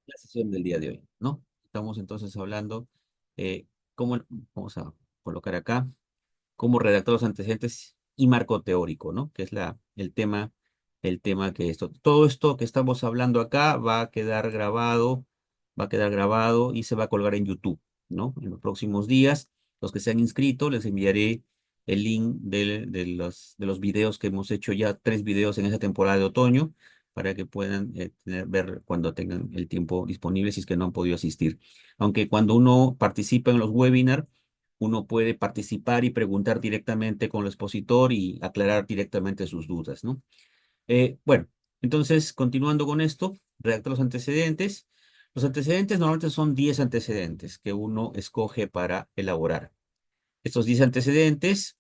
la sesión del día de hoy, ¿no? Estamos entonces hablando, cómo, vamos a colocar acá, cómo redactar los antecedentes y marco teórico, ¿no? Que es el tema que todo esto que estamos hablando acá va a quedar grabado y se va a colgar en YouTube, ¿no? En los próximos días, los que se han inscrito, les enviaré el link de los videos que hemos hecho ya, 3 videos en esa temporada de otoño para que puedan ver cuando tengan el tiempo disponible si es que no han podido asistir. Aunque cuando uno participa en los webinars, uno puede participar y preguntar directamente con el expositor y aclarar directamente sus dudas, ¿no? Bueno, entonces, continuando con esto, redactar los antecedentes. Los antecedentes normalmente son 10 antecedentes que uno escoge para elaborar. Estos 10 antecedentes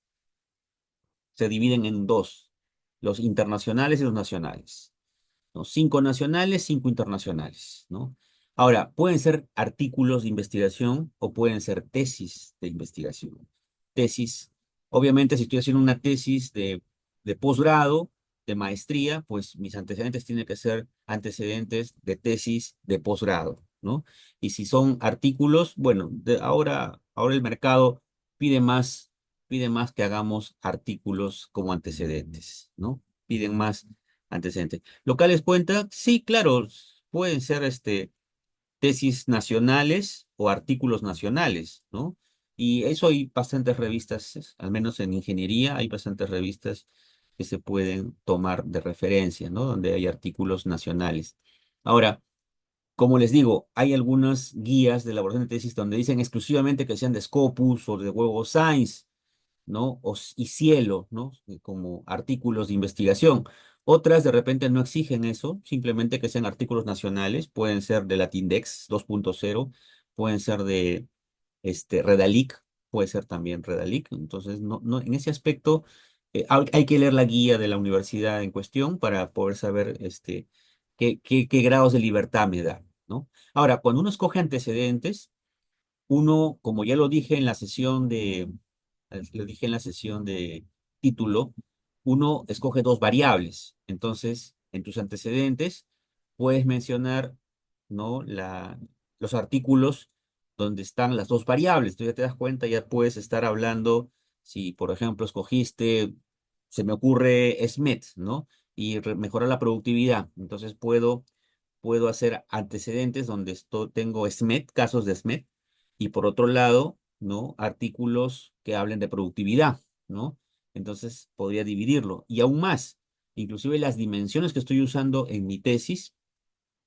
se dividen en dos, los internacionales y los nacionales, ¿no? 5 nacionales, 5 internacionales, ¿no? Ahora, pueden ser artículos de investigación o pueden ser tesis de investigación. Tesis, obviamente, si estoy haciendo una tesis de posgrado, de maestría, pues mis antecedentes tienen que ser antecedentes de tesis de posgrado, ¿no? Y si son artículos, bueno, ahora el mercado pide más, pide más que hagamos artículos como antecedentes, ¿no? Piden más antecedentes. ¿Locales cuenta? Sí, claro, pueden ser tesis nacionales o artículos nacionales, ¿no? Y eso hay bastantes revistas, al menos en ingeniería, hay bastantes revistas que se pueden tomar de referencia, ¿no? Donde hay artículos nacionales. Ahora, como les digo, hay algunas guías de elaboración de tesis donde dicen exclusivamente que sean de Scopus o de Web of Science, ¿no? Y Cielo, ¿no? Como artículos de investigación. Otras de repente no exigen eso, simplemente que sean artículos nacionales, pueden ser de Latindex 2.0, pueden ser de Redalic, puede ser también Redalic. Entonces, en ese aspecto hay que leer la guía de la universidad en cuestión para poder saber qué grados de libertad me da, ¿no? Ahora, cuando uno escoge antecedentes, uno, como ya lo dije en la sesión de título, uno escoge 2 variables. Entonces, en tus antecedentes puedes mencionar, ¿no? Los artículos donde están las 2 variables. Tú ya te das cuenta, ya puedes estar hablando, si por ejemplo escogiste, se me ocurre SMET, ¿no? Y mejorar la productividad. Entonces puedo hacer antecedentes donde tengo SMET, casos de SMET, y por otro lado, ¿no? Artículos que hablen de productividad, ¿no? Entonces podría dividirlo. Y aún más, inclusive las dimensiones que estoy usando en mi tesis,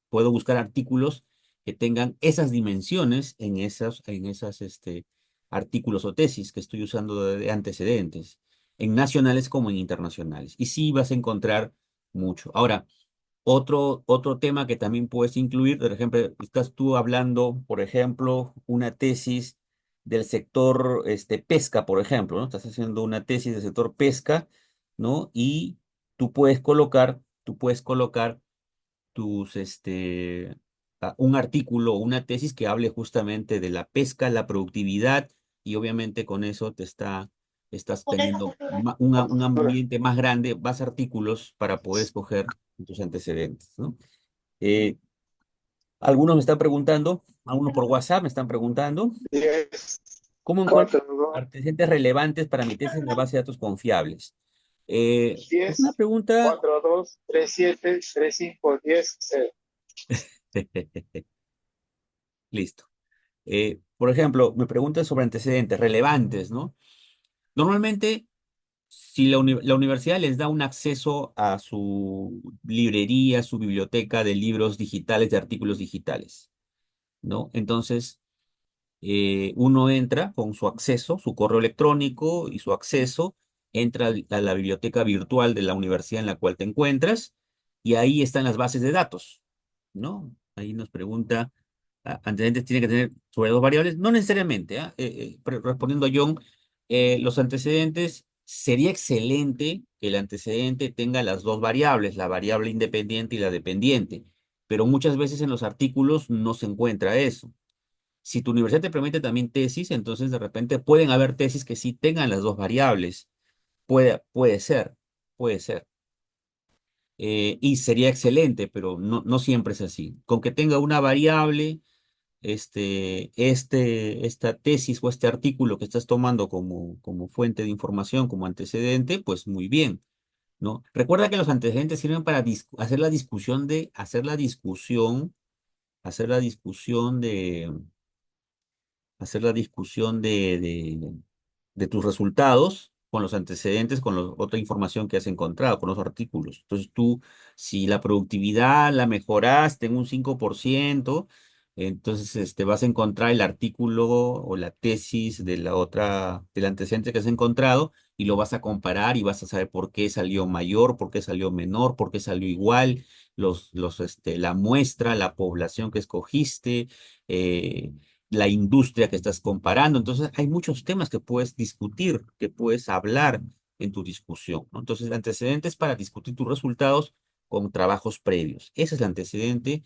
puedo buscar artículos que tengan esas dimensiones en esas artículos o tesis que estoy usando de antecedentes, en nacionales como en internacionales. Y sí vas a encontrar mucho. Ahora, otro tema que también puedes incluir, por ejemplo, estás tú hablando, por ejemplo, una tesis del sector pesca, por ejemplo, ¿no? Estás haciendo una tesis del sector pesca, ¿no? Y tú puedes colocar un artículo o una tesis que hable justamente de la pesca, la productividad, y obviamente con eso estás teniendo un ambiente más grande, más artículos para poder escoger tus antecedentes, ¿no? Eh, algunos me están preguntando, algunos por WhatsApp me están preguntando, 10, ¿cómo encuentro 4, antecedentes relevantes para mi tesis en la base de datos confiables? Es una 10, pregunta. 4, 2, 3, 7, 3, 5, 10, 0. Listo. Por ejemplo, me preguntan sobre antecedentes relevantes, ¿no? Normalmente, si la universidad les da un acceso a su librería, su biblioteca de libros digitales, de artículos digitales, ¿no? Entonces, uno entra con su acceso, su correo electrónico y su acceso, entra a la biblioteca virtual de la universidad en la cual te encuentras y ahí están las bases de datos, ¿no? Ahí nos pregunta, antecedentes tiene que tener sobre 2 variables, no necesariamente, ¿ah? Respondiendo a John, los antecedentes, sería excelente que el antecedente tenga las 2 variables, la variable independiente y la dependiente, pero muchas veces en los artículos no se encuentra eso. Si tu universidad te permite también tesis, entonces de repente pueden haber tesis que sí tengan las 2 variables. Puede ser, puede ser. y sería excelente, pero no siempre es así. Con que tenga una variable, esta tesis o este artículo que estás tomando como fuente de información, como antecedente, pues muy bien, ¿no? Recuerda que los antecedentes sirven para hacer la discusión hacer la discusión de tus resultados con los antecedentes, con otra información que has encontrado, con los artículos. Entonces tú, si la productividad la mejoraste en un 5%, entonces vas a encontrar el artículo o la tesis de del antecedente que has encontrado y lo vas a comparar y vas a saber por qué salió mayor, por qué salió menor, por qué salió igual, la muestra, la población que escogiste, la industria que estás comparando. Entonces, hay muchos temas que puedes discutir, que puedes hablar en tu discusión, ¿no? Entonces, el antecedente es para discutir tus resultados con trabajos previos. Ese es el antecedente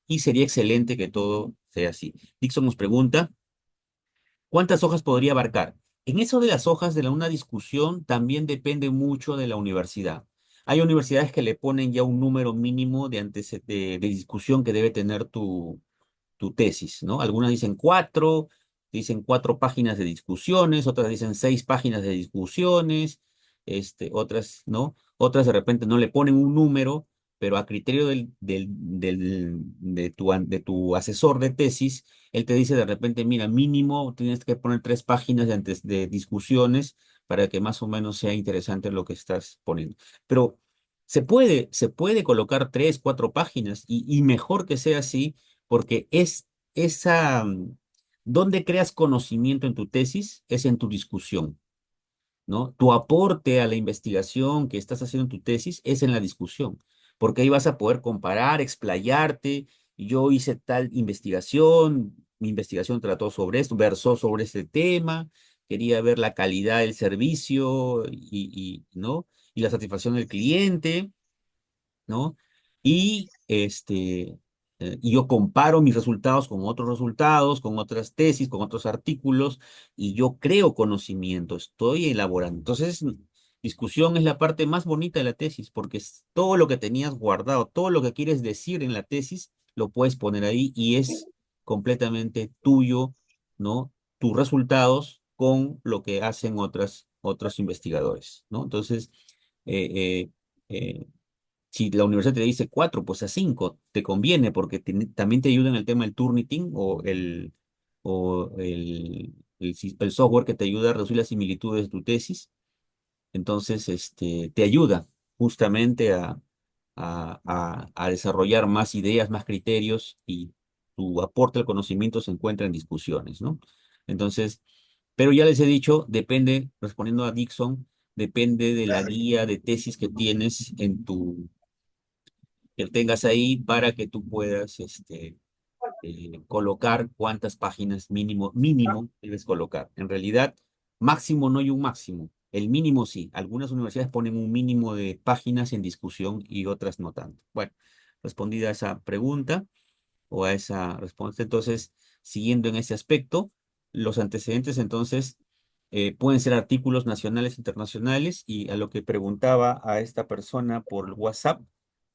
y sería excelente que todo sea así. Dixon nos pregunta, ¿cuántas hojas podría abarcar? En eso de las hojas de una discusión también depende mucho de la universidad. Hay universidades que le ponen ya un número mínimo de discusión que debe tener tu tesis, ¿no? Algunas dicen 4 páginas de discusiones, otras dicen 6 páginas de discusiones, otras, ¿no? Otras de repente no le ponen un número, pero a criterio de tu asesor de tesis, él te dice de repente, mira, mínimo tienes que poner 3 páginas de discusiones para que más o menos sea interesante lo que estás poniendo. Pero se puede colocar 3, 4 páginas y mejor que sea así porque es esa, donde creas conocimiento en tu tesis es en tu discusión, ¿no? Tu aporte a la investigación que estás haciendo en tu tesis es en la discusión, porque ahí vas a poder comparar, explayarte. Yo hice tal investigación, mi investigación trató sobre esto, versó sobre este tema, quería ver la calidad del servicio ¿no? Y la satisfacción del cliente, ¿no? Y y yo comparo mis resultados con otros resultados, con otras tesis, con otros artículos, y yo creo conocimiento, estoy elaborando. Entonces, discusión es la parte más bonita de la tesis, porque es todo lo que tenías guardado, todo lo que quieres decir en la tesis, lo puedes poner ahí y es completamente tuyo, ¿no? Tus resultados con lo que hacen otros investigadores, ¿no? Entonces, eh, eh, si la universidad te dice 4, pues a 5 te conviene porque también te ayuda en el tema del Turnitin o el software que te ayuda a reducir las similitudes de tu tesis. Entonces, te ayuda justamente a desarrollar más ideas, más criterios y tu aporte al conocimiento se encuentra en discusiones, ¿no? Entonces, pero ya les he dicho, depende, respondiendo a Dixon, depende de la guía de tesis que tienes que tengas ahí para que tú puedas colocar cuántas páginas mínimo debes colocar. En realidad, máximo no hay un máximo. El mínimo sí. Algunas universidades ponen un mínimo de páginas en discusión y otras no tanto. Bueno, respondida a esa pregunta o a esa respuesta, entonces, siguiendo en ese aspecto, los antecedentes entonces pueden ser artículos nacionales, internacionales y a lo que preguntaba a esta persona por WhatsApp,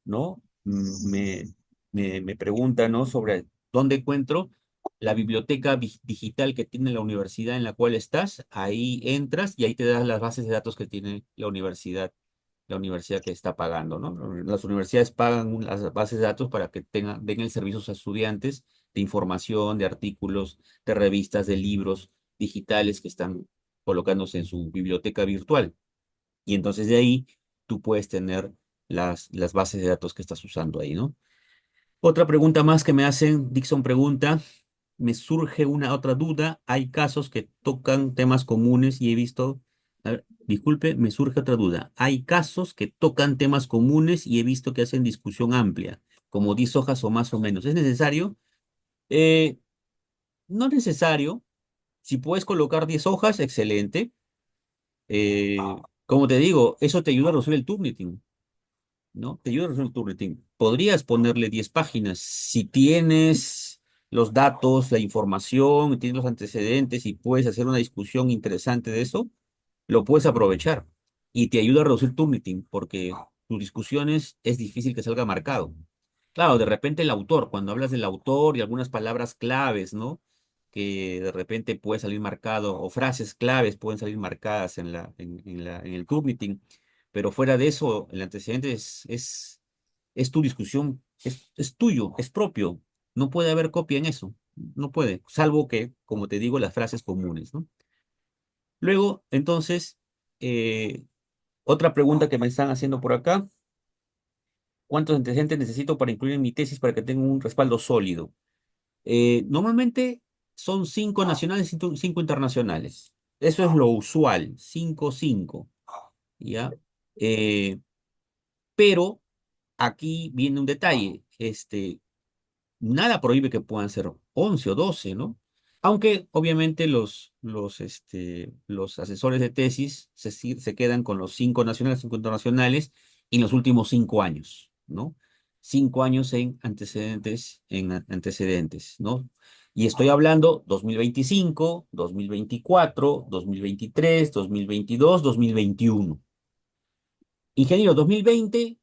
¿no? Me pregunta, ¿no? Sobre dónde encuentro la biblioteca digital que tiene la universidad en la cual estás. Ahí entras y ahí te das las bases de datos que tiene la universidad que está pagando, ¿no? Las universidades pagan las bases de datos para que den el servicio a sus estudiantes de información, de artículos, de revistas, de libros digitales que están colocándose en su biblioteca virtual. Y entonces de ahí tú puedes tener las bases de datos que estás usando ahí, ¿no? Otra pregunta más que me hacen, Dixon pregunta, me surge una otra duda, hay casos que tocan temas comunes y he visto, a ver, disculpe, me surge otra duda, hay casos que tocan temas comunes y he visto que hacen discusión amplia, como 10 hojas o más o menos. ¿Es necesario? Eh, no es necesario. Si puedes colocar 10 hojas, excelente. Eh, como te digo, eso te ayuda a resolver el Turnitin. ¿No? Te ayuda a resolver tu rating. Podrías ponerle 10 páginas. Si tienes los datos, la información, tienes los antecedentes y puedes hacer una discusión interesante de eso, lo puedes aprovechar. Y te ayuda a reducir tu rating, porque tus discusiones es difícil que salga marcado. Claro, de repente el autor, cuando hablas del autor y algunas palabras claves, ¿no? Que de repente puede salir marcado, o frases claves pueden salir marcadas en el club meeting, pero fuera de eso, el antecedente es tu discusión, es tuyo, es propio. No puede haber copia en eso, no puede, salvo que, como te digo, las frases comunes, ¿no? Luego, entonces, eh, otra pregunta que me están haciendo por acá. ¿Cuántos antecedentes necesito para incluir en mi tesis para que tenga un respaldo sólido? Normalmente son 5 nacionales y 5 internacionales. Eso es lo usual, 5, 5, ¿ya? Eh, pero aquí viene un detalle. Nada prohíbe que puedan ser 11 o 12, ¿no? Aunque obviamente los asesores de tesis se quedan con los 5 nacionales, 5 internacionales y en los últimos 5 años, ¿no? 5 años en antecedentes, ¿no? Y estoy hablando 2025, 2024, 2023, 2022, 2021. Ingeniero, 2020,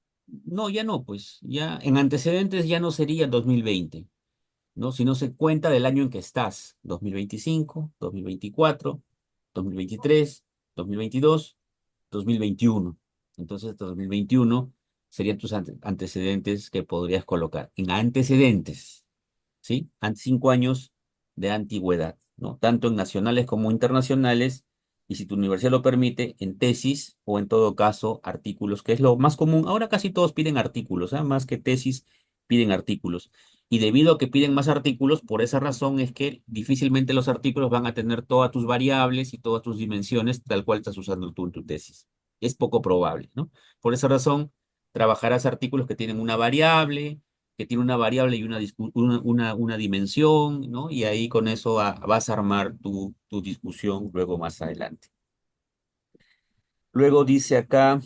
no, ya no, pues ya en antecedentes ya no sería 2020, ¿no? Si no se cuenta del año en que estás, 2025, 2024, 2023, 2022, 2021. Entonces, 2021 serían tus antecedentes que podrías colocar. En antecedentes, ¿sí? 5 años de antigüedad, ¿no? Tanto en nacionales como internacionales, y si tu universidad lo permite, en tesis o en todo caso artículos, que es lo más común. Ahora casi todos piden artículos, ¿ah? Más que tesis, piden artículos. Y debido a que piden más artículos, por esa razón es que difícilmente los artículos van a tener todas tus variables y todas tus dimensiones tal cual estás usando tú en tu tesis. Es poco probable, ¿no? Por esa razón, trabajarás artículos que tienen una variable, y una dimensión, ¿no? Y ahí con eso vas a armar tu discusión luego más adelante. Luego dice acá,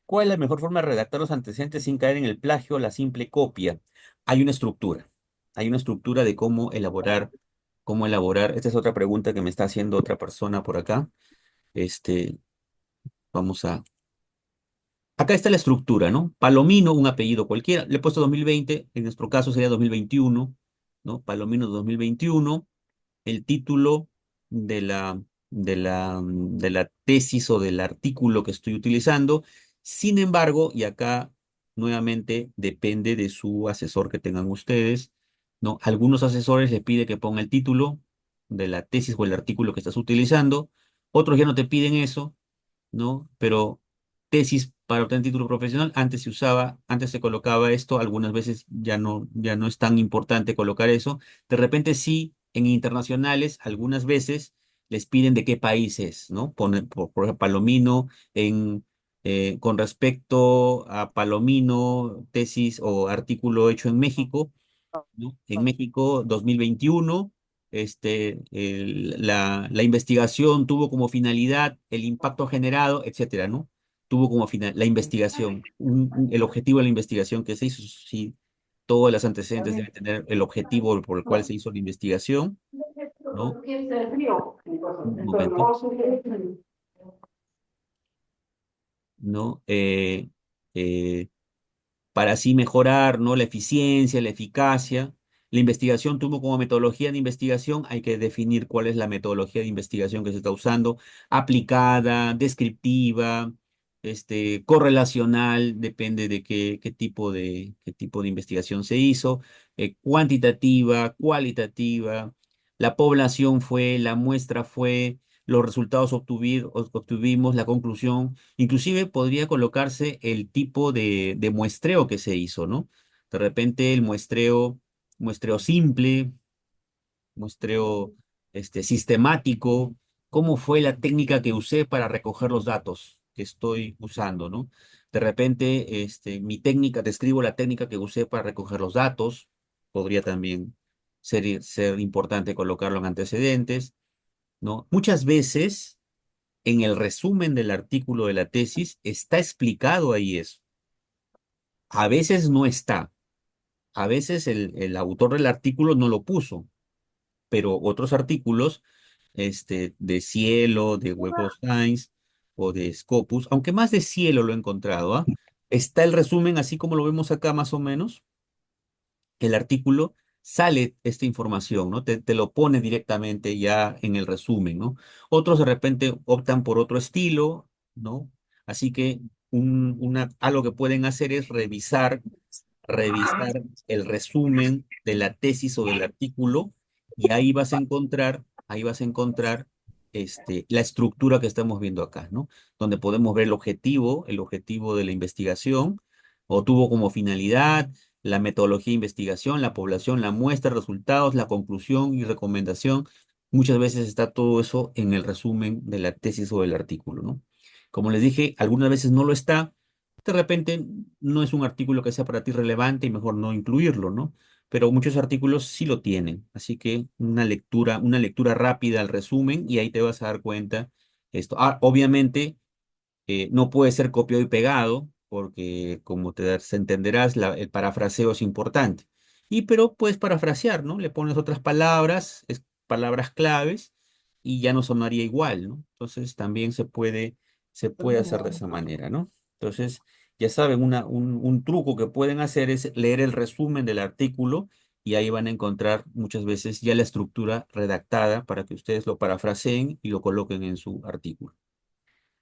¿cuál es la mejor forma de redactar los antecedentes sin caer en el plagio o la simple copia? Hay una estructura, hay una estructura de cómo elaborar. Esta es otra pregunta que me está haciendo otra persona por acá. Este, vamos a... Acá está la estructura, ¿no? Palomino, un apellido cualquiera. Le he puesto 2020, en nuestro caso sería 2021, ¿no? Palomino 2021. El título de la tesis o del artículo que estoy utilizando. Sin embargo, y acá nuevamente depende de su asesor que tengan ustedes, ¿no? Algunos asesores le pide que ponga el título de la tesis o el artículo que estás utilizando, otros ya no te piden eso, ¿no? Pero tesis para obtener título profesional, antes se colocaba esto, algunas veces ya no es tan importante colocar eso. De repente sí, en internacionales, algunas veces les piden de qué país es, ¿no? Por ejemplo, Palomino, con respecto a Palomino, tesis o artículo hecho en México, ¿no? En México, 2021, la investigación tuvo como finalidad el impacto generado, etcétera, ¿no? Tuvo como final la investigación, el objetivo de la investigación que se hizo. Sí, todos los antecedentes deben tener el objetivo por el cual se hizo la investigación, ¿no? Un momento, ¿no? Eh, para así mejorar, ¿no? La eficiencia, la eficacia. La investigación tuvo como metodología de investigación, hay que definir cuál es la metodología de investigación que se está usando, aplicada, descriptiva, correlacional, depende de qué tipo de investigación se hizo, cuantitativa, cualitativa, la población fue, la muestra fue, los resultados obtuvimos, la conclusión. Inclusive podría colocarse el tipo de muestreo que se hizo, ¿no? De repente el muestreo simple, muestreo sistemático, cómo fue la técnica que usé para recoger los datos que estoy usando, ¿no? De repente, describo la técnica que usé para recoger los datos, podría también ser importante colocarlo en antecedentes, ¿no? Muchas veces en el resumen del artículo de la tesis está explicado ahí eso. A veces no está. A veces el autor del artículo no lo puso, pero otros artículos, de Cielo, de Web of Science o de Scopus, aunque más de Cielo lo he encontrado, ¿ah? Está el resumen, así como lo vemos acá más o menos, el artículo, sale esta información, ¿no? Te lo pone directamente ya en el resumen, ¿no? Otros de repente optan por otro estilo, ¿no? Así que algo que pueden hacer es revisar el resumen de la tesis o del artículo y ahí vas a encontrar la estructura que estamos viendo acá, ¿no? Donde podemos ver el objetivo de la investigación, o tuvo como finalidad la metodología de investigación, la población, la muestra, resultados, la conclusión y recomendación. Muchas veces está todo eso en el resumen de la tesis o del artículo, ¿no? Como les dije, algunas veces no lo está. De repente no es un artículo que sea para ti relevante y mejor no incluirlo, ¿no? Pero muchos artículos sí lo tienen, así que una lectura rápida al resumen y ahí te vas a dar cuenta esto. Ah, obviamente no puede ser copiado y pegado, porque como se entenderás, el parafraseo es importante. Pero puedes parafrasear, ¿no? Le pones otras palabras, palabras claves, y ya no sonaría igual, ¿no? Entonces también se puede hacer de esa manera, ¿no? Entonces, ya saben, un truco que pueden hacer es leer el resumen del artículo y ahí van a encontrar muchas veces ya la estructura redactada para que ustedes lo parafraseen y lo coloquen en su artículo,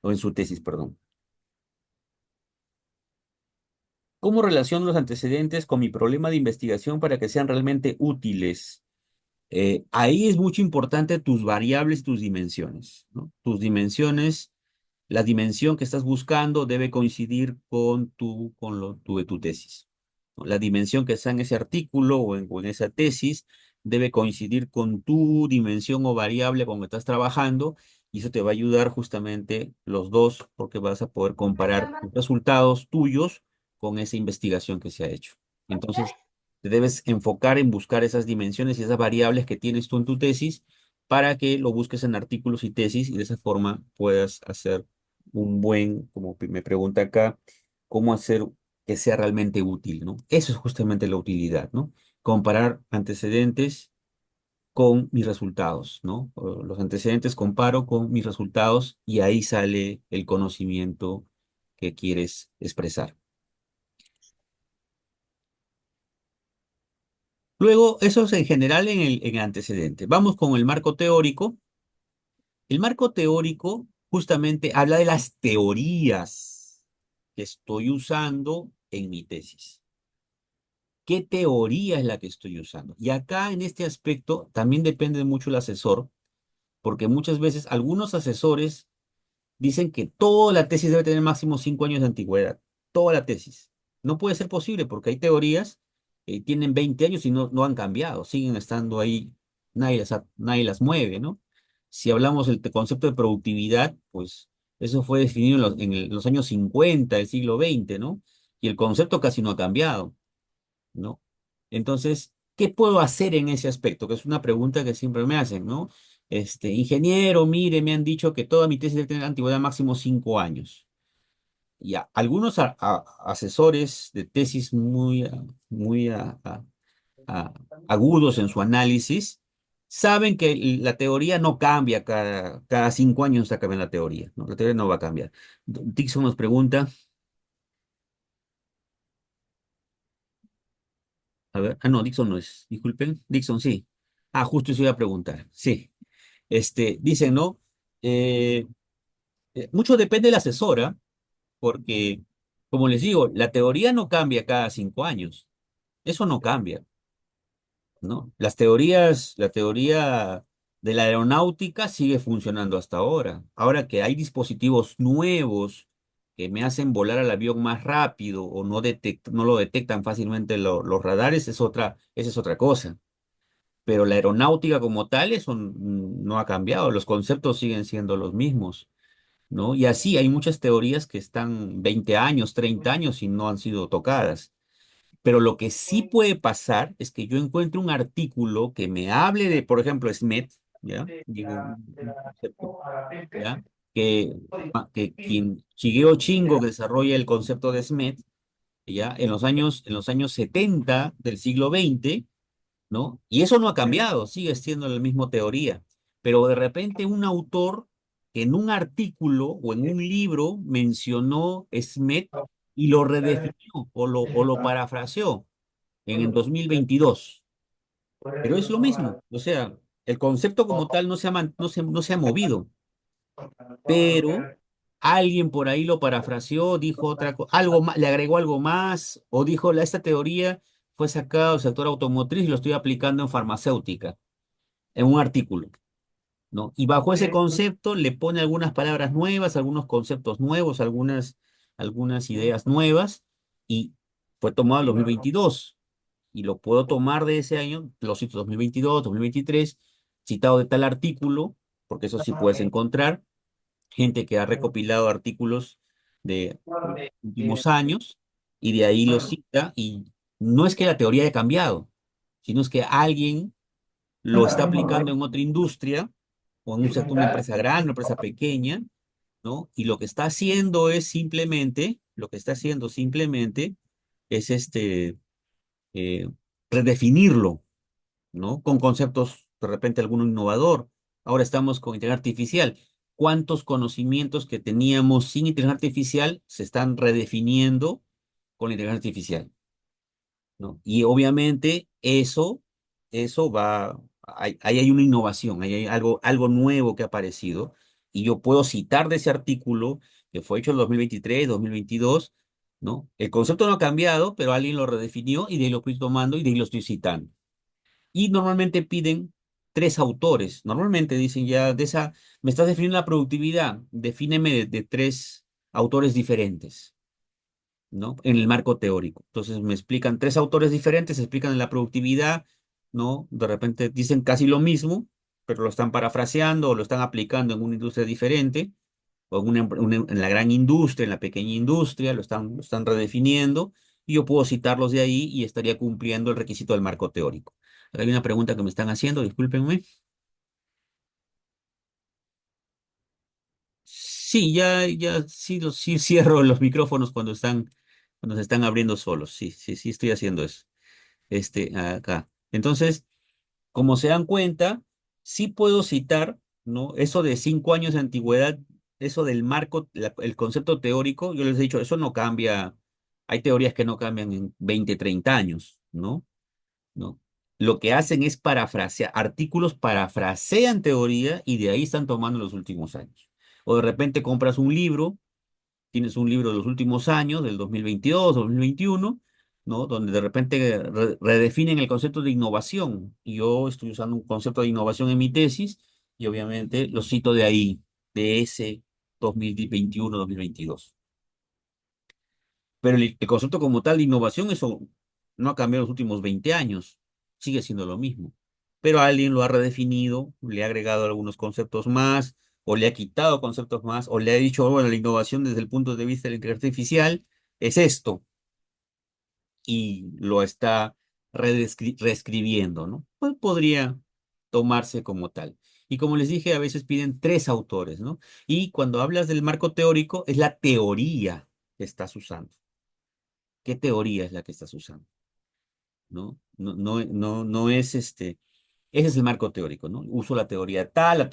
o en su tesis, perdón. ¿Cómo relaciono los antecedentes con mi problema de investigación para que sean realmente útiles? Ahí es mucho importante tus variables, tus dimensiones, ¿no? Tus dimensiones, la dimensión que estás buscando debe coincidir con tu tesis, ¿no? La dimensión que está en ese artículo o en esa tesis debe coincidir con tu dimensión o variable con que estás trabajando, y eso te va a ayudar justamente los dos, porque vas a poder comparar los resultados tuyos con esa investigación que se ha hecho. Entonces, te debes enfocar en buscar esas dimensiones y esas variables que tienes tú en tu tesis para que lo busques en artículos y tesis y de esa forma puedas hacer como me pregunta acá, cómo hacer que sea realmente útil, ¿no? Eso es justamente la utilidad, ¿no? Comparar antecedentes con mis resultados, ¿no? Los antecedentes comparo con mis resultados y ahí sale el conocimiento que quieres expresar. Luego, eso es en general en el antecedente. Vamos con el marco teórico. El marco teórico justamente habla de las teorías que estoy usando en mi tesis. ¿Qué teoría es la que estoy usando? Y acá en este aspecto también depende mucho el asesor, porque muchas veces algunos asesores dicen que toda la tesis debe tener máximo 5 años de antigüedad. Toda la tesis. No puede ser posible porque hay teorías que tienen 20 años y no han cambiado, siguen estando ahí, nadie las mueve, ¿no? Si hablamos del concepto de productividad, pues eso fue definido en los años 50 del siglo XX, ¿no? Y el concepto casi no ha cambiado, ¿no? Entonces, ¿qué puedo hacer en ese aspecto? Que es una pregunta que siempre me hacen, ¿no? Ingeniero, mire, me han dicho que toda mi tesis debe tener antigüedad máximo 5 años. Ya, algunos asesores de tesis muy agudos en su análisis saben que la teoría no cambia cada 5 años, está cambiando la teoría, ¿no? La teoría no va a cambiar. Dixon nos pregunta, a ver, no, Dixon no es, disculpen, Dixon sí. Ah, justo eso iba a preguntar, sí. Dicen, ¿no? Eh, Mucho depende de la asesora, porque, como les digo, la teoría no cambia cada 5 años. Eso no cambia, ¿no? La teoría de la aeronáutica sigue funcionando hasta ahora. Ahora que hay dispositivos nuevos que me hacen volar al avión más rápido o no lo detectan fácilmente los radares, esa es otra cosa. Pero la aeronáutica como tal, eso no ha cambiado. Los conceptos siguen siendo los mismos, ¿no? Y así hay muchas teorías que están 20 años, 30 años y no han sido tocadas. Pero lo que sí puede pasar es que yo encuentre un artículo que me hable de, por ejemplo, SMET, ¿ya? Digo, un concepto, ¿ya? Que quien Shigeo Shingo que desarrolla el concepto de SMET, ¿ya? En los años 70 del siglo XX, ¿no? Y eso no ha cambiado, sigue siendo la misma teoría. Pero de repente un autor que en un artículo o en un libro mencionó Smet y lo redefinió o lo parafraseó en el 2022. Pero es lo mismo, o sea, el concepto como tal no se ha movido, pero alguien por ahí lo parafraseó, dijo otra cosa, algo más, le agregó algo más, o dijo, esta teoría fue sacada del sector automotriz y lo estoy aplicando en farmacéutica, en un artículo, ¿no? Y bajo ese concepto le pone algunas palabras nuevas, algunos conceptos nuevos, algunas ideas nuevas, y fue tomado en 2022 y lo puedo tomar de ese año, los cito 2022, 2023, citado de tal artículo, porque eso sí puedes encontrar, gente que ha recopilado artículos de últimos años y de ahí los cita y no es que la teoría haya cambiado, sino es que alguien lo está aplicando en otra industria o en un sector, una empresa grande, una empresa pequeña, ¿no? Y lo que está haciendo es simplemente, lo que está haciendo simplemente es eh, redefinirlo, ¿no? Con conceptos, de repente alguno innovador. Ahora estamos con inteligencia artificial. ¿Cuántos conocimientos que teníamos sin inteligencia artificial se están redefiniendo con la inteligencia artificial? ¿No? Y obviamente eso va, ahí hay una innovación, ahí hay algo nuevo que ha aparecido. Y yo puedo citar de ese artículo que fue hecho en 2023, 2022, ¿no? El concepto no ha cambiado, pero alguien lo redefinió y de ahí lo estoy tomando y de ahí lo estoy citando. Y normalmente piden tres autores. Normalmente dicen ya, me estás definiendo la productividad, defíneme de tres autores diferentes, ¿no? En el marco teórico. Entonces me explican tres autores diferentes, explican la productividad, ¿no? De repente dicen casi lo mismo, pero lo están parafraseando o lo están aplicando en una industria diferente, o en, en la gran industria, en la pequeña industria, lo están redefiniendo, y yo puedo citarlos de ahí y estaría cumpliendo el requisito del marco teórico. Acá hay una pregunta que me están haciendo, discúlpenme. Sí, sí cierro los micrófonos cuando se están abriendo solos. Sí, estoy haciendo eso. Acá. Entonces, como se dan cuenta, sí puedo citar, ¿no? Eso de 5 años de antigüedad, eso del marco, el concepto teórico, yo les he dicho, eso no cambia. Hay teorías que no cambian en 20, 30 años, ¿no? ¿No? Lo que hacen es parafrasear, artículos parafrasean teoría y de ahí están tomando los últimos años. O de repente compras un libro, tienes un libro de los últimos años, del 2022, 2021, ¿no? Donde de repente redefinen el concepto de innovación. Y yo estoy usando un concepto de innovación en mi tesis y obviamente lo cito de ahí, de ese 2021, 2022. Pero el concepto como tal de innovación, eso no ha cambiado en los últimos 20 años, sigue siendo lo mismo. Pero alguien lo ha redefinido, le ha agregado algunos conceptos más, o le ha quitado conceptos más, o le ha dicho, bueno, la innovación desde el punto de vista de la inteligencia artificial es esto, y lo está reescribiendo, ¿no? Pues podría tomarse como tal. Y como les dije, a veces piden tres autores, ¿no? Y cuando hablas del marco teórico, es la teoría que estás usando. ¿Qué teoría es la que estás usando? ¿No? No es ese es el marco teórico, ¿no? Uso la teoría tal,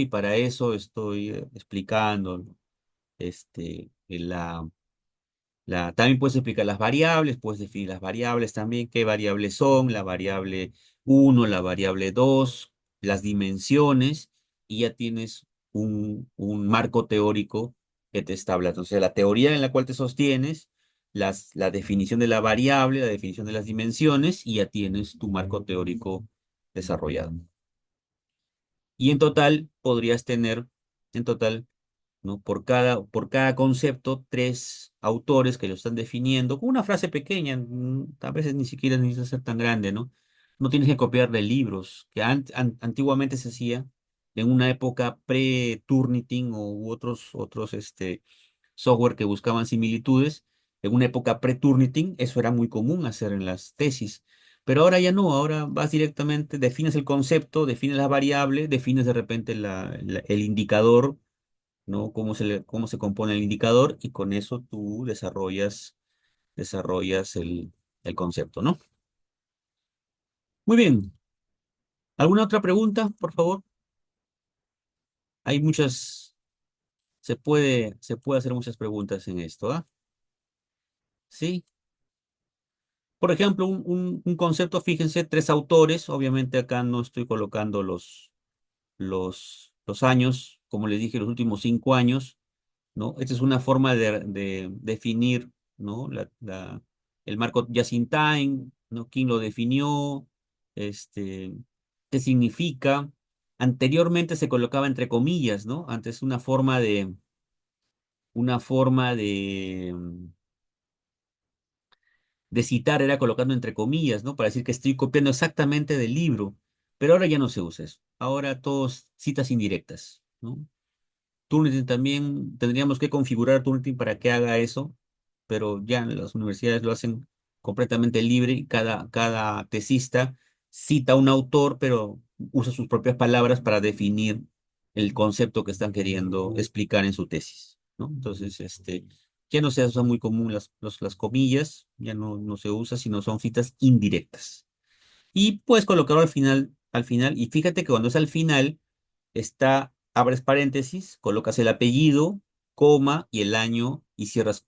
y para eso estoy explicando, ¿no? La, también puedes explicar las variables, puedes definir las variables también, qué variables son, la variable uno, la variable 2, las dimensiones, y ya tienes un marco teórico que te está hablando. O sea, la teoría en la cual te sostienes, la definición de la variable, la definición de las dimensiones, y ya tienes tu marco teórico desarrollado. Y en total podrías tener, en total, ¿no? Por cada concepto, tres autores que lo están definiendo con una frase pequeña, a veces ni siquiera necesita ser tan grande, ¿no? No tienes que copiar de libros, que antiguamente se hacía en una época pre-Turnitin u otros software que buscaban similitudes. En una época pre-Turnitin, eso era muy común hacer en las tesis. Pero ahora ya no, ahora vas directamente, defines el concepto, defines la variable, defines de repente el indicador, ¿no? Cómo se compone el indicador, y con eso tú desarrollas el concepto, ¿no? Muy bien. ¿Alguna otra pregunta, por favor? Hay muchas. se puede hacer muchas preguntas en esto, ¿ah? Sí. Por ejemplo, un concepto, fíjense, tres autores, obviamente acá no estoy colocando los años, como les dije, los últimos 5 años, ¿no? Esta es una forma de definir, ¿no? El marco just in time, ¿no? ¿Quién lo definió? Este, ¿qué significa? Anteriormente se colocaba entre comillas, ¿no? Antes una forma de citar era colocando entre comillas, ¿no? Para decir que estoy copiando exactamente del libro, pero ahora ya no se usa eso. Ahora todos citas indirectas, ¿no? Turnitin también tendríamos que configurar Turnitin para que haga eso, pero ya las universidades lo hacen completamente libre y cada tesista cita a un autor, pero usa sus propias palabras para definir el concepto que están queriendo explicar en su tesis, ¿no? Entonces, ya no se usa muy común las comillas, ya no se usa, sino son citas indirectas. Y puedes colocarlo al final, y fíjate que cuando es al final, abres paréntesis, colocas el apellido, coma y el año y cierras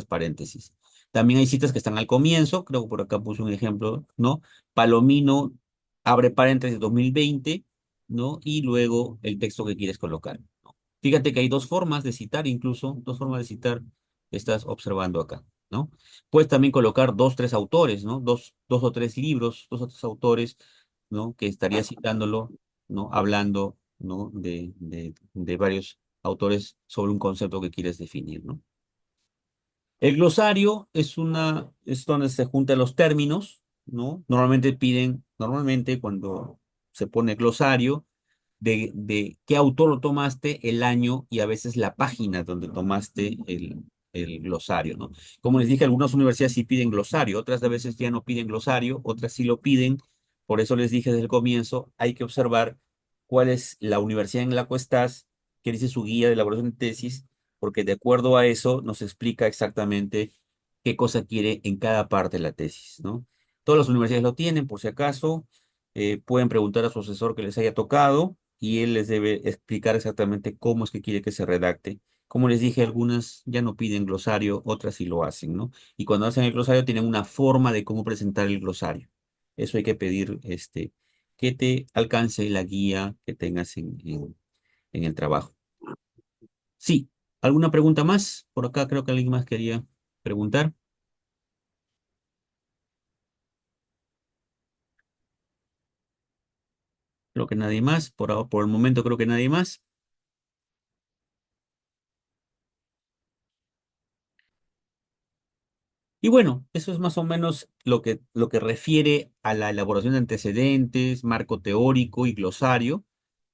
paréntesis. También hay citas que están al comienzo, creo que por acá puse un ejemplo, ¿no? Palomino, abre paréntesis 2020, ¿no? Y luego el texto que quieres colocar, ¿no? Fíjate que hay dos formas de citar, incluso dos formas de citar que estás observando acá, ¿no? Puedes también colocar dos, tres autores, ¿no? Dos o tres libros, dos o tres autores, ¿no? Que estaría citándolo, ¿no? Hablando, ¿no? De varios autores sobre un concepto que quieres definir, ¿no? El glosario es donde se juntan los términos, ¿no? Normalmente cuando se pone glosario, de qué autor lo tomaste, el año y a veces la página donde tomaste el glosario, ¿no? Como les dije, algunas universidades sí piden glosario, otras a veces ya no piden glosario, otras sí lo piden. Por eso les dije desde el comienzo, hay que observar cuál es la universidad en la que estás, qué dice su guía de elaboración de tesis, porque de acuerdo a eso nos explica exactamente qué cosa quiere en cada parte de la tesis, ¿no? Todas las universidades lo tienen, por si acaso, pueden preguntar a su asesor que les haya tocado y él les debe explicar exactamente cómo es que quiere que se redacte. Como les dije, algunas ya no piden glosario, otras sí lo hacen, ¿no? Y cuando hacen el glosario tienen una forma de cómo presentar el glosario. Eso hay que pedir, que te alcance la guía que tengas en el trabajo. Sí, ¿alguna pregunta más? Por acá creo que alguien más quería preguntar. Creo que nadie más. Por el momento creo que nadie más. Y bueno, eso es más o menos lo que refiere a la elaboración de antecedentes, marco teórico y glosario,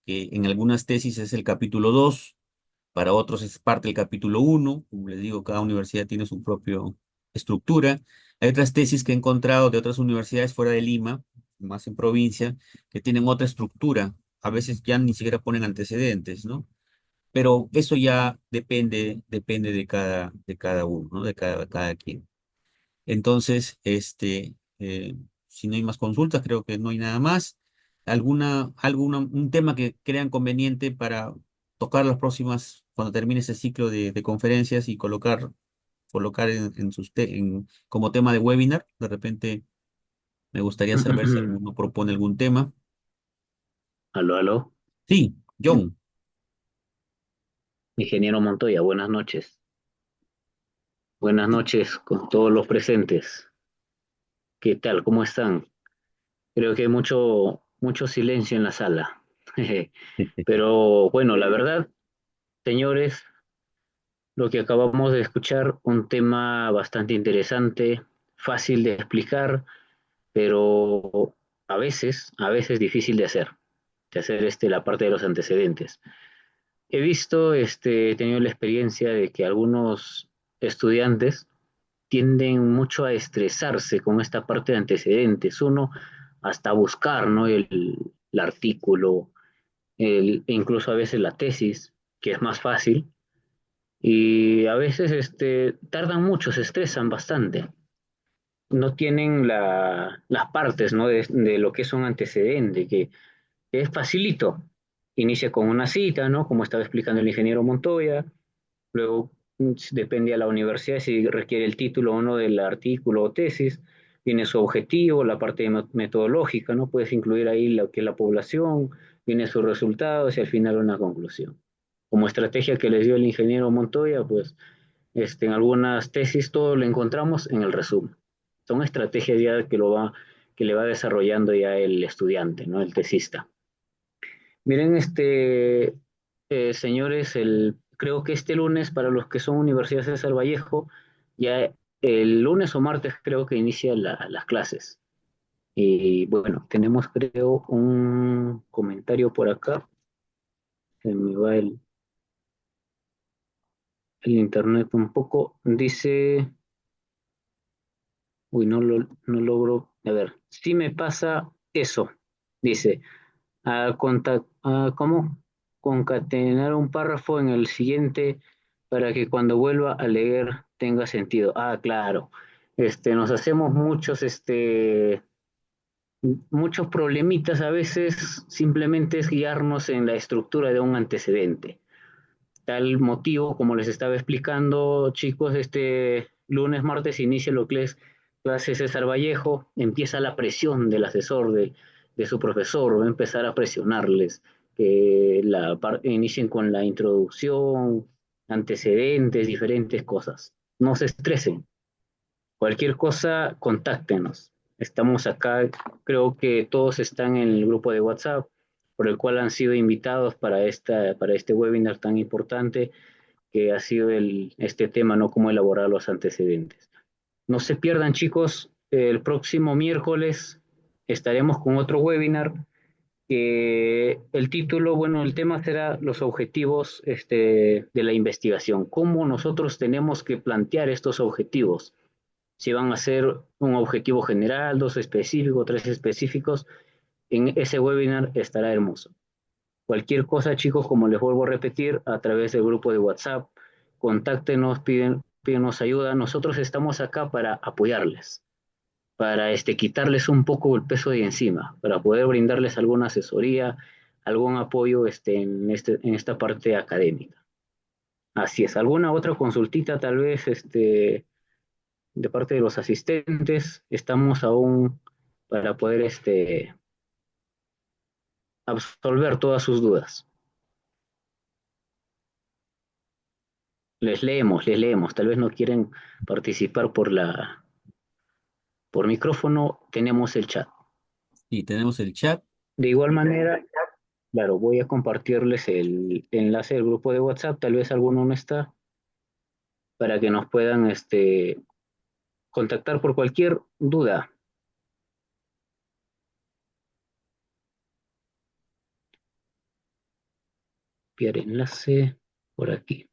que en algunas tesis es el capítulo 2, para otros es parte del capítulo 1. Como les digo, cada universidad tiene su propia estructura. Hay otras tesis que he encontrado de otras universidades fuera de Lima, más en provincia, que tienen otra estructura. A veces ya ni siquiera ponen antecedentes, ¿no? Pero eso ya depende de cada uno, ¿no? De cada quien. Entonces, si no hay más consultas, creo que no hay nada más. Un tema que crean conveniente para tocar las próximas, cuando termine ese ciclo de conferencias y colocar como tema de webinar. De repente me gustaría saber si alguno propone algún tema. Aló, aló, Sí, John. ingeniero Montoya, buenas noches. Buenas noches con todos los presentes. ¿Qué tal? ¿Cómo están? Creo que hay mucho silencio en la sala. Pero bueno, la verdad, señores, lo que acabamos de escuchar, un tema bastante interesante, fácil de explicar, pero a veces difícil de hacer la parte de los antecedentes. He visto, he tenido la experiencia de que algunos estudiantes tienden mucho a estresarse con esta parte de antecedentes, uno hasta buscar, ¿no? El artículo, incluso a veces la tesis, que es más fácil, y a veces tardan mucho, se estresan bastante. No tienen las partes, ¿no? de lo que es un antecedente, que es facilito. Inicia con una cita, ¿no? Como estaba explicando el ingeniero Montoya, Luego, depende a la universidad si requiere el título o no del artículo o tesis. Viene su objetivo, la parte metodológica, ¿no? Puedes incluir ahí lo que es la población, viene sus resultados y al final una conclusión. Como estrategia que les dio el ingeniero Montoya, pues en algunas tesis todo lo encontramos en el resumen. Son estrategias ya que le va desarrollando ya el estudiante, ¿no? El tesista. Miren, señores, creo que este lunes, para los que son Universidad César Vallejo, ya el lunes o martes creo que inician las clases. Y bueno, tenemos creo un comentario por acá. Se me va el internet un poco. Dice, uy, no logro. A ver, sí me pasa eso. Dice, ¿cómo? Concatenar un párrafo en el siguiente para que cuando vuelva a leer tenga sentido. Ah, claro. Nos hacemos muchos problemitas a veces, simplemente es guiarnos en la estructura de un antecedente. Tal motivo, como les estaba explicando, chicos, este lunes, martes inicia lo que es clase César Vallejo, empieza la presión del asesor, de su profesor, va a empezar a presionarles, que inicien con la introducción, antecedentes, diferentes cosas. No se estresen, cualquier cosa, contáctenos. Estamos acá, creo que todos están en el grupo de WhatsApp, por el cual han sido invitados para este webinar tan importante que ha sido este tema, ¿no? Cómo elaborar los antecedentes. No se pierdan, chicos, el próximo miércoles estaremos con otro webinar. El título, bueno, el tema será los objetivos de la investigación. ¿Cómo nosotros tenemos que plantear estos objetivos? Si van a ser un objetivo general, dos específicos, tres específicos, en ese webinar estará hermoso. Cualquier cosa, chicos, como les vuelvo a repetir, a través del grupo de WhatsApp, contáctenos, pídenos ayuda. Nosotros estamos acá para apoyarles, para quitarles un poco el peso de encima, para poder brindarles alguna asesoría, algún apoyo en esta parte académica. Así es. ¿Alguna otra consultita tal vez de parte de los asistentes? Estamos aún para poder absolver todas sus dudas. Les leemos. Tal vez no quieren participar por micrófono, tenemos el chat. Y tenemos el chat. De igual manera, claro, voy a compartirles el enlace del grupo de WhatsApp, tal vez alguno no está, para que nos puedan contactar por cualquier duda. Copiar enlace por aquí.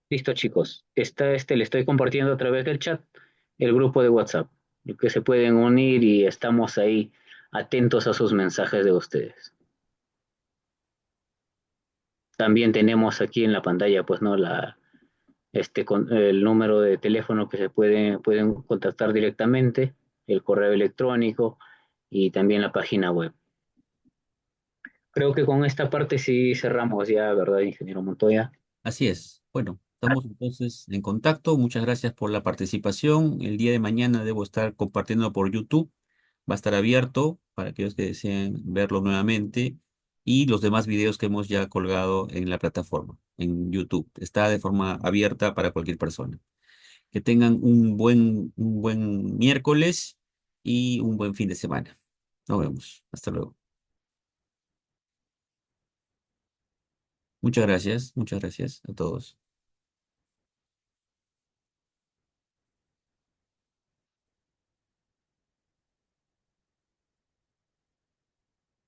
Listo, chicos. Le estoy compartiendo a través del chat el grupo de WhatsApp, que se pueden unir y estamos ahí atentos a sus mensajes de ustedes. También tenemos aquí en la pantalla, pues, ¿no? El número de teléfono que pueden contactar directamente, el correo electrónico y también la página web. Creo que con esta parte sí cerramos ya, ¿verdad, ingeniero Montoya? Así es. Bueno, estamos entonces en contacto. Muchas gracias por la participación. El día de mañana debo estar compartiendo por YouTube. Va a estar abierto para aquellos que deseen verlo nuevamente. Y los demás videos que hemos ya colgado en la plataforma, en YouTube. Está de forma abierta para cualquier persona. Que tengan un buen miércoles y un buen fin de semana. Nos vemos. Hasta luego. Muchas gracias a todos.